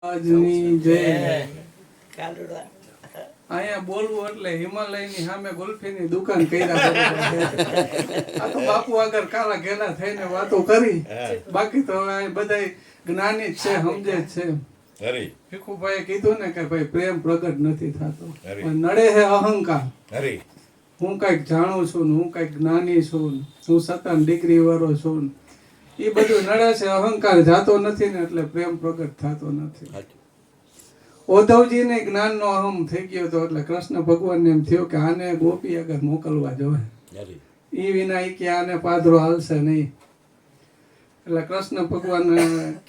આજની જય. અહીંયા બોલવું એટલે હિમાલયની સામે ગુલ્ફીની દુકાન કર્યા આ તો બાપુ આગળ કાલા ઘેલા થઈને વાતો કરી. બાકી તો બધા જ્ઞાની જ છે, સમજે જ છે. ભીખુભાઈએ કીધું ને કે ભાઈ પ્રેમ પ્રગટ નથી થતો, નડે હે અહંકાર. હું કઈક જાણું છું ને હું કઈક જ્ઞાની છું, હું સતાન ડિગ્રી વાળો છું, એ બધું નડે છે. અહંકાર જાતો નથી ને એટલે પ્રેમ પ્રગટ થતો નથી. ઉદ્ધવજીને જ્ઞાનનો અહમ થઈ ગયો હતો એટલે કૃષ્ણ ભગવાનને એમ થયું કે આને ગોપી આગળ મોકલવા જોઈએ. એ વિના કે આને પાદરો હાલશે નહીં. એટલે કૃષ્ણ ભગવાન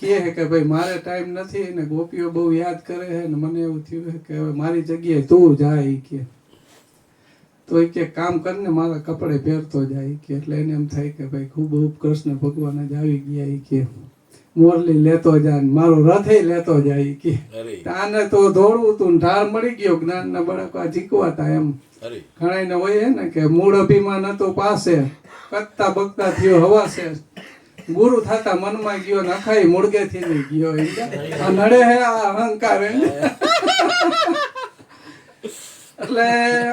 કહે કે ભાઈ મારે ટાઈમ નથી ને ગોપીઓ બહુ યાદ કરે છે ને મને એવું થયું કે હવે મારી જગ્યાએ તું જાય કે તો એ કે કામ કરીને મારા કપડે પહેરતો જાય કે એટલે એને એમ થાય કે ભાઈ ખૂબ કૃષ્ણ ભગવાન જ આવી ગયા કે મોરલી લેતો જાય મારો રથે લેતો જાય કે આને તો દોડવું તું ઢાળ મળી ગયો જ્ઞાન ના બળકા જીકવાતા એમ ઘણા ને હોય ને કે મૂળ અભિમાન હતું પાસે કત્તા બકતા થયો હવાશે ગુરુ થતા મનમાં ગયો ને અખાઈ મુળગે થી નહીં ગયો. નડે હે આ અહંકાર એટલે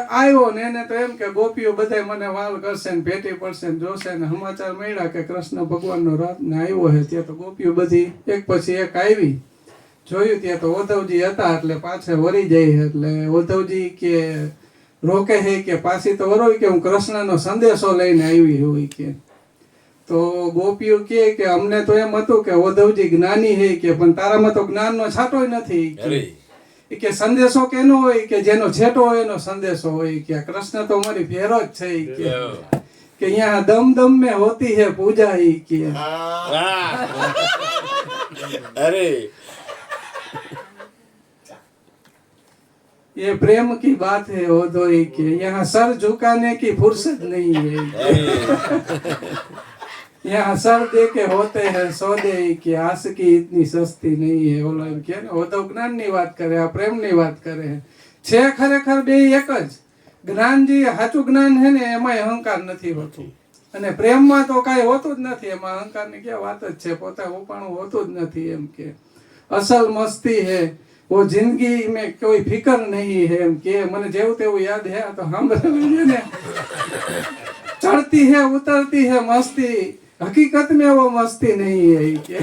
આવ્યો ને એને તો એમ કે ગોપીઓ બધા મને વાલ કરશે ને ભેટી પડશે ને જોશે ને સમાચાર મળ્યા કે કૃષ્ણ ભગવાનનો રથ ને આવ્યો છે. ત્યાં તો ગોપીઓ બધી એક પછી એક આવી જોયું ત્યાં તો ઉદ્ધવજી હતા એટલે પાછે વળી જાય. એટલે ઉદ્ધવજી કે રોકે છે કે પાછી તો વરોય કે હું કૃષ્ણનો સંદેશો લઈને આવી હોય કે તો ગોપીઓ કે અમને તો એમ હતું કે ઉદ્ધવજી જ્ઞાની છે કે પણ તારામાં તો જ્ઞાનનો છાંટોય નથી કે સંદેશો કેનો હોય કે જેનો છેટો હોય એનો સંદેશો હોય કે કૃષ્ણ તો મારી ફેરો જ છે કે અહીંયા દમ દમ में होती है पूजा ही કે अरे ये प्रेम की बात है उद्धव के यहाँ सर झुकाने की फुर्सत नहीं है यहाँ सर दे के होते हैं सौदे के आशिकी इतनी सस्ती नहीं है. ઓલા એમ કે ને ઉદ્ધવ જ્ઞાન ની વાત કરે આ પ્રેમ ની વાત કરે છે. ખરેખર બે એક જ જ્ઞાન જે સાચું જ્ઞાન છે ને એમાં અહંકાર નથી હોતું અને પ્રેમમાં તો કાંઈ હોતું જ નથી. એમાં અહંકાર ની ક્યાં વાત જ છે, પોતા ઉપાણું હોતું જ નથી. એમ કે અસલ મસ્તી હે वो जिंदगी में कोई फिक्र नहीं है એમ કે મને જેવું તેવું યાદ હે તો સાંભળે ને चढ़ती है उतरती है मस्ती हकीकत में वो मस्ती नहीं है के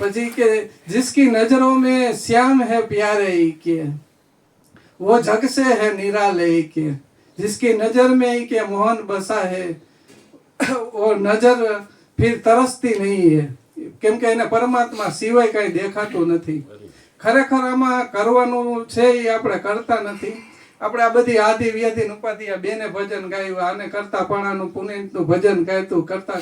પછી કે जिसकी नजरों में श्याम है प्यारे के वो जग से है निराले के जिसकी नजर में के मोहन बसा है वो नजर फिर तरसती नहीं है. કેમ કે એને પરમાત્મા સિવાય કઈ દેખાતું નથી. ખરેખર આમાં કરવાનું છે એ આપણે કરતા નથી. આપણે આ બધી આદિ વ્યાધિ ઉપાધિ આ બેને ભજન ગાયું આને કરતા પણાનું પુનિતનું ભજન ગાયતું કરતા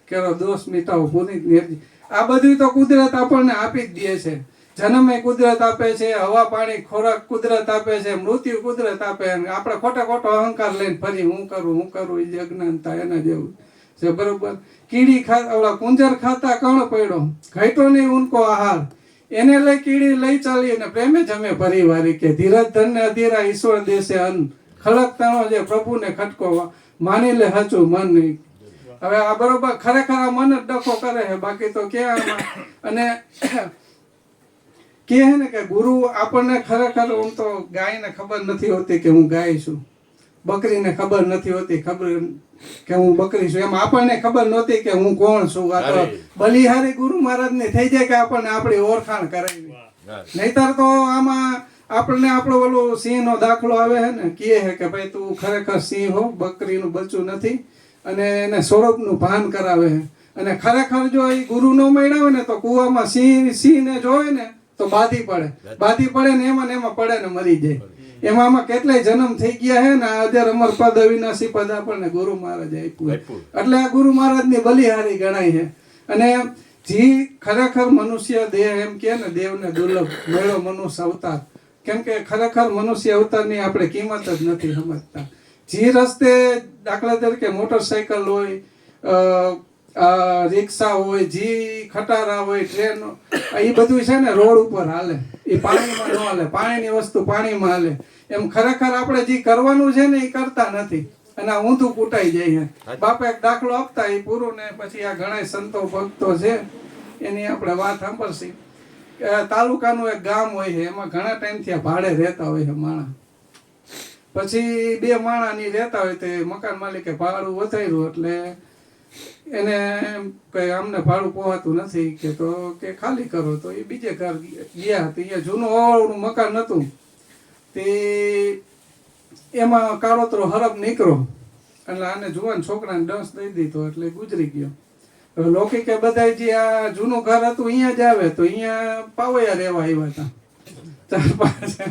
કેરો દોષ મિટાવો પુનિત નિર્જી આ બધું તો કુદરત આપણને આપી જ દે છે. જન્મ એ કુદરત આપે છે, હવા પાણી ખોરાક કુદરત આપે છે, મૃત્યુ કુદરત આપે. આપણે ખોટો અહંકાર લઈને ફરી હું કરું એ અજ્ઞાનતા એના જેવું છે. બરોબર કીડી ઓલા કુંજર ખાતા કણ પડ્યો ઘટો નહીં ઉનકો આહાર એને લઈ કીડી લઈ ચાલી અને પ્રેમે જમે પરિવારી કે ધીરજ ધન ને અધીરા ઈશ્વર દેશે અન્ન ખડક તણો જે પ્રભુને ખટકો માની લે હચું મન નહીં. હવે આ બરોબર ખરેખર આ મન જ ડખો કરે છે બાકી તો ક્યાં. અને કે ને કે ગુરુ આપણને ખરેખર હું તો ગાયને ખબર નથી હોતી કે હું ગાય છું, બકરીને ખબર નથી હોતી ખબર કે હું બકરી છું. એમ આપણને ખબર નહોતી કે હું કોણ છું. આ તો બલિહારી ગુરુ મહારાજ ની થઈ જાય કે આપણને આપણી ઓળખાણ કરાવી. નહીતર તો આમાં આપણને આપણો ઓલો સિંહ નો દાખલો આવે છે ને કહે કે ભાઈ તું ખરેખર સિંહ હો, બકરીનું બચ્ચું નથી અને એને સ્વરૂપનું ભાન કરાવે. અને ખરેખર જો એ ગુરુ નો મળ્યા ને તો કુવામાં સિંહ ને જોવે ને તો બાધી પડે ને એમાં પડે ને મરી જાય. એમાં કેટલાય જન્મ થઈ ગયા હે ને અજર અમર પદ અવિનાશી પદ આપણને ગુરુ મહારાજ આપ્યું. એટલે આ ગુરુ મહારાજ ની બલિહારી ગણાય છે. અને જે ખરેખર મનુષ્ય દેહ એમ કે ને દેવને દુર્લભ મેળો મનુષ્ય અવતાર. કેમ કે ખરેખર મનુષ્ય અવતારની આપણે કિંમત જ નથી સમજતા. જે રસ્તે દાખલા તરીકે મોટરસાયકલ હોય, રિક્ષા હોય, જી ખટારા હોય, ટ્રેન એ બધું છે ને રોડ ઉપર હાલે, એ પાણીમાં ન હાલે. પાણીની વસ્તુ પાણીમાં હાલે. એમ ખરેખર આપણે જે કરવાનું છે ને એ કરતા નથી અને આ ઊંધું કૂટાઈ જાય છે. બાપા એક દાખલો આપતા એ પૂરું ને પછી આ ઘણા સંતો ભક્તો છે એની આપણે વાત સાંભળશી તાલુકાનું એક ગામ હોય છે, એમાં ઘણા ટાઈમથી આ ભાડે રહેતા હોય છે માણસ. પછી 2 માણસની રહેતા હોય તે મકાન માલિકે ભાડું વધાર્યું એટલે એને એમ કે અમને ભાડું પોહાતું નથી કે તો કે ખાલી કરો. તો એ બીજે ઘર ગયા હતા, અહીંયા જૂનું ઓળનું મકાન હતું તે એમાં કાળોતરો હરપ નીકળો એટલે આને જુવાન છોકરાને ડંસ દઈ દીધો એટલે ગુજરી ગયો. હવે લૌકિકે બધા જે આ જૂનું ઘર હતું અહીંયા જ આવે તો અહીંયા પાવૈયા રહેવા આવ્યા હતા 4-5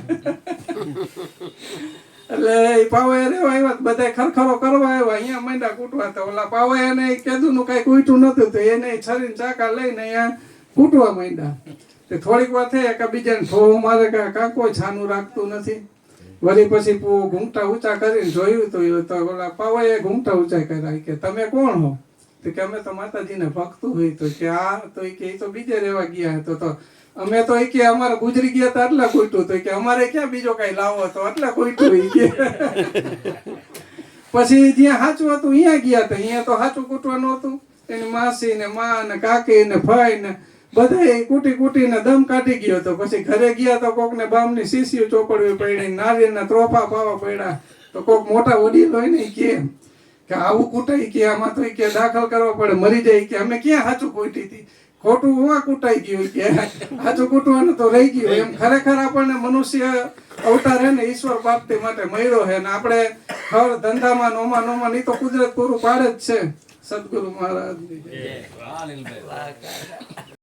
એટલે એ પાવૈયા રહેવા આવ્યા બધા ખરખરો કરવા આવ્યા, અહીંયા માંડા કૂટવા. તો ઓલા પાવૈયાને કીધું નું કઈ કૂટ્યું નતું તો એને છરીને ચાકા લઈને અહીંયા કૂટવા માંડ્યા. તે થોડીક વાર થઈ એકબીજાને ઠો મારે કાં કોઈ છાનું રાખતું નથી. વળી પછી ઘૂંઘટા ઊંચા કરીને જોયું તો ઓલા પાવૈયાએ ઘૂંઘટા ઊંચા કર્યા કે તમે કોણ હો? તો કે અમે તો માતાજીને ભક્તું હોય. તો કે આ તો એ તો બીજે રહેવા ગયા તો અમે તો એ કે અમારે ગુજરી ગયા હતા આટલા કૂટ્યું. તો કે અમારે ક્યાં બીજો કઈ લાવો તો આટલા કૂટ્યું. પછી જ્યાં સાચું હતું અહીંયા ગયા હતા, અહીંયા તો સાચું કૂટવાનું હતું. એની માસી ને મા ને કાકી ને ભાઈ ને બધા કૂટી કૂટીને દમ કાઢી ગયો. તો પછી ઘરે ગયા તો કોક ને બામની શીશીઓ ચોપડવી પડી, નારિયેળના ત્રોફા પાવા પડ્યા. તો કોક મોટા વડીલ હોય ને કે આવું કૂટાઈ કે આમાં તો કે દાખલ કરવા પડે, મરી જાય કે અમે ક્યાં સાચું કૂટી હતી, ખોટું હોવા કૂટાઈ ગયું કે સાચું કૂટવાનું તો રહી ગયું. એમ ખરેખર આપણને મનુષ્ય અવતાર હે ને ઈશ્વર પ્રાપ્તિ માટે મળ્યો છે ને આપણે હર ધંધામાં નોમાં ની તો કુદરત પૂરું પાડે જ છે. સદગુરુ મહારાજ.